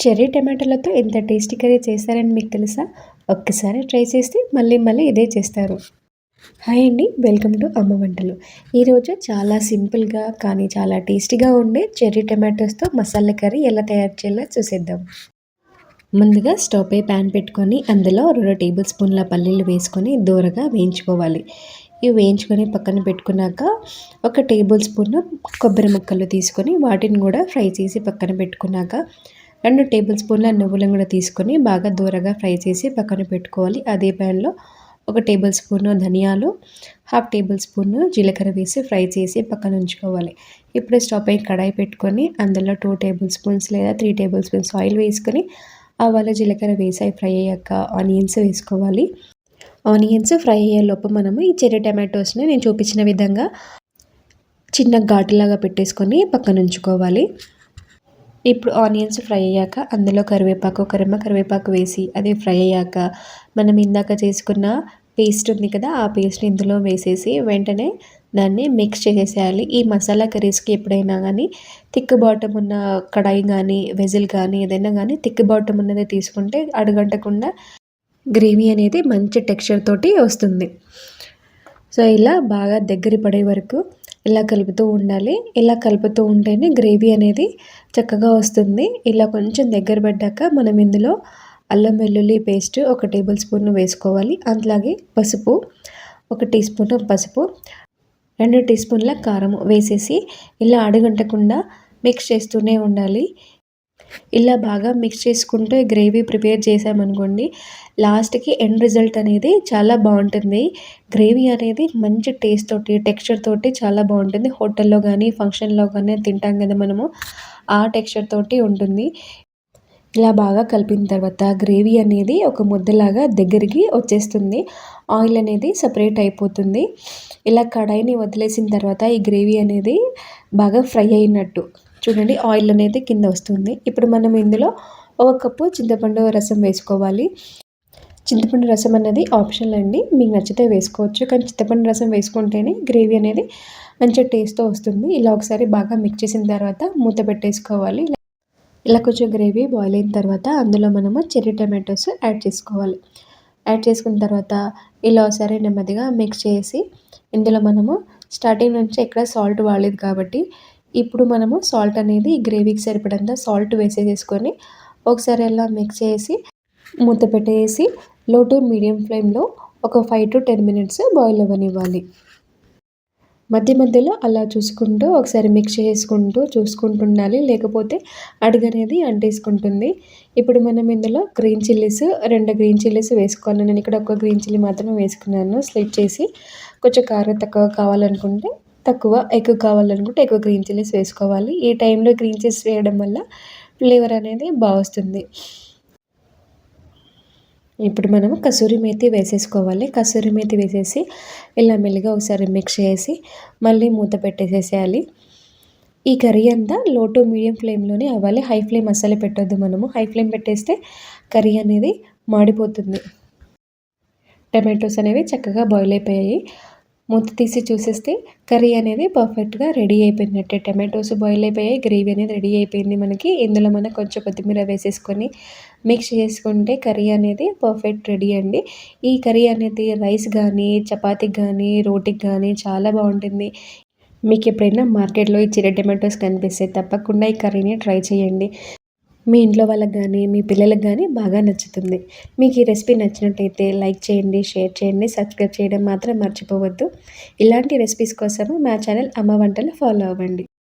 Cherry టమాటాలతో ఎంత tasty curry చేస్తారని మీకు తెలుసా? ఒక్కసారి ట్రై చేస్తే మళ్ళీ మళ్ళీ ఇదే చేస్తారు. హాయ్ అండి. వెల్కమ్ టు అమ్మ వంటలు. ఈరోజు చాలా సింపుల్‌గా కానీ చాలా టేస్టీగా ఉండే చెర్రీ టమాటోస్‌తో మసాలా కర్రీ ఎలా తయారు చేయాలో చూసేద్దాం. ముందుగా స్టవ్ పై ప్యాన్ పెట్టుకొని అందులో 2 టేబుల్ స్పూన్ల పల్లీలు వేసుకొని దోరగా వేయించుకోవాలి. ఇవి వేయించుకొని పక్కన పెట్టుకున్నాక ఒక టేబుల్ స్పూన్ కొబ్బరి ముక్కలు తీసుకొని వాటిని కూడా ఫ్రై చేసి పక్కన పెట్టుకున్నాక 2 టేబుల్ స్పూన్ల నువ్వులను కూడా తీసుకొని బాగా దూరగా ఫ్రై చేసి పక్కన పెట్టుకోవాలి. అదే ప్యాన్లో 1 టేబుల్ స్పూన్ ధనియాలు, హాఫ్ టేబుల్ స్పూన్ జీలకర్ర వేసి ఫ్రై చేసి పక్కన ఉంచుకోవాలి. ఇప్పుడు స్టవ్ పై కడాయి పెట్టుకొని అందులో 2 టేబుల్ స్పూన్స్ లేదా 3 టేబుల్ స్పూన్స్ ఆయిల్ వేసుకొని ఆవాలు జీలకర్ర వేసి ఫ్రై అయ్యాక ఆనియన్స్ వేసుకోవాలి. ఆనియన్స్ ఫ్రై అయ్యేలోపు మనము ఈ చెర్రీ టమాటోస్ని నేను చూపించిన విధంగా చిన్న ఘాటులాగా పెట్టేసుకొని పక్కన ఉంచుకోవాలి. ఇప్పుడు ఆనియన్స్ ఫ్రై అయ్యాక అందులో కరివేపాకు వేసి అది ఫ్రై అయ్యాక మనం ఇందాక చేసుకున్న పేస్ట్ ఉంది కదా, ఆ పేస్ట్ని ఇందులో వేసేసి వెంటనే దాన్ని మిక్స్ చేసేసేయాలి. ఈ మసాలా కర్రీస్కి ఎప్పుడైనా కానీ థిక్ బాటమ్ ఉన్న కడాయి కానీ వెజిల్ కానీ ఏదైనా కానీ థిక్ బాటమ్ ఉన్నది తీసుకుంటే అడుగంటకుండా గ్రేవీ అనేది మంచి టెక్స్చర్ తోటి వస్తుంది. సో ఇలా బాగా దగ్గర పడే వరకు ఇలా కలుపుతూ ఉండాలి. ఇలా కలుపుతూ ఉంటేనే గ్రేవీ అనేది చక్కగా వస్తుంది. ఇలా కొంచెం దగ్గర పడ్డాక మనం ఇందులో అల్లం వెల్లుల్లి పేస్ట్ 1 టేబుల్ స్పూన్ వేసుకోవాలి. అలాగే పసుపు 1 టీ స్పూన్ పసుపు, 2 టీ స్పూన్ల కారం వేసేసి ఇలా అడుగంటకుండా మిక్స్ చేస్తూనే ఉండాలి. ఇలా బాగా మిక్స్ చేసుకుంటూ గ్రేవీ ప్రిపేర్ చేసామనుకోండి, లాస్ట్‌కి ఎండ్ రిజల్ట్ అనేది చాలా బాగుంటుంది. గ్రేవీ అనేది మంచి టేస్ట్ తోటి టెక్స్చర్ తోటి చాలా బాగుంటుంది. హోటల్లో కానీ ఫంక్షన్‌లో కానీ తింటాం కదా మనము, ఆ టెక్స్చర్ తోటి ఉంటుంది. ఇలా బాగా కలిపిన తర్వాత గ్రేవీ అనేది ఒక ముద్దలాగా దగ్గరికి వచ్చేస్తుంది. ఆయిల్ అనేది సపరేట్ అయిపోతుంది. ఇలా కడాయిని వదిలేసిన తర్వాత ఈ గ్రేవీ అనేది బాగా ఫ్రై అయినట్టు చూడండి, ఆయిల్ అనేది కింద వస్తుంది. ఇప్పుడు మనం ఇందులో 1 కప్పు చింతపండు రసం వేసుకోవాలి. చింతపండు రసం అన్నది ఆప్షనల్ అండి, మీకు నచ్చితే వేసుకోవచ్చు. కానీ చింతపండు రసం వేసుకుంటేనే గ్రేవీ అనేది మంచి టేస్ట్‌తో వస్తుంది. ఇలా ఒకసారి బాగా మిక్స్ చేసిన తర్వాత మూత పెట్టేసుకోవాలి. ఇలా కొంచెం గ్రేవీ బాయిల్ అయిన తర్వాత అందులో మనము చెర్రీ టమాటోస్ యాడ్ చేసుకోవాలి. యాడ్ చేసుకున్న తర్వాత ఇలా ఒకసారి నెమ్మదిగా మిక్స్ చేసి ఇందులో మనము స్టార్టింగ్ నుంచి ఎక్కడ సాల్ట్ వాడలేదు కాబట్టి ఇప్పుడు మనము సాల్ట్ అనేది ఈ గ్రేవీకి సరిపడంత సాల్ట్ వేసేసుకొని ఒకసారి అలా మిక్స్ చేసి మూత పెట్టేసి లో టు మీడియం ఫ్లేమ్లో ఒక 5 to 10 మినిట్స్ బాయిల్ అవ్వనివ్వాలి. మధ్య మధ్యలో అలా చూసుకుంటూ ఒకసారి మిక్స్ చేసుకుంటూ చూసుకుంటుండాలి, లేకపోతే అడుగనేది అంటేసుకుంటుంది. ఇప్పుడు మనం ఇందులో గ్రీన్ చిల్లీస్ 2 గ్రీన్ చిల్లీస్ వేసుకోవాలి. నేను ఇక్కడ ఒక గ్రీన్ చిల్లీ మాత్రమే వేసుకున్నాను స్లిట్ చేసి. కొంచెం కారం తక్కువ కావాలనుకుంటే తక్కువ, ఎక్కువ కావాలనుకుంటే ఎక్కువ గ్రీన్ చిల్లీస్ వేసుకోవాలి. ఈ టైంలో గ్రీన్ చిల్లీస్ వేయడం వల్ల ఫ్లేవర్ అనేది బాగొస్తుంది. ఇప్పుడు మనము కసూరి మేతి వేసేసుకోవాలి. కసూరి మేతి వేసేసి ఇలా మెల్లిగా ఒకసారి మిక్స్ చేసి మళ్ళీ మూత పెట్టేసేసేయాలి. ఈ కర్రీ అంతా లో టు మీడియం ఫ్లేమ్లోనే అవ్వాలి. హై ఫ్లేమ్ అస్సలు పెట్టొద్దు మనము. హై ఫ్లేమ్ పెట్టేస్తే కర్రీ అనేది మాడిపోతుంది. టమాటోస్ అనేవి చక్కగా బాయిల్ అయిపోయాయి. మూత తీసి చూసేస్తే కర్రీ అనేది పర్ఫెక్ట్‌గా రెడీ అయిపోయినట్టే. టమాటోస్ బాయిల్ అయిపోయాయి, గ్రేవీ అనేది రెడీ అయిపోయింది మనకి. ఇందులో మనం కొంచెం కొత్తిమీర వేసేసుకొని మిక్స్ చేసుకుంటే కర్రీ అనేది పర్ఫెక్ట్ రెడీ అండి. ఈ కర్రీ అనేది రైస్ కానీ, చపాతీకి కానీ, రోటీకి కానీ చాలా బాగుంటుంది. మీకు ఎప్పుడైనా మార్కెట్‌లో ఈ చెర్రీ టమాటోస్ కనిపిస్తే తప్పకుండా ఈ కర్రీని ట్రై చేయండి. మీ ఇంట్లో వాళ్ళకి కానీ, మీ పిల్లలకి కానీ బాగా నచ్చుతుంది. మీకు ఈ రెసిపీ నచ్చినట్టయితే లైక్ చేయండి, షేర్ చేయండి, సబ్స్క్రైబ్ చేయడం మాత్రం మర్చిపోవద్దు. ఇలాంటి రెసిపీస్ కోసము మా ఛానల్ అమ్మ వంటలు ఫాలో అవ్వండి.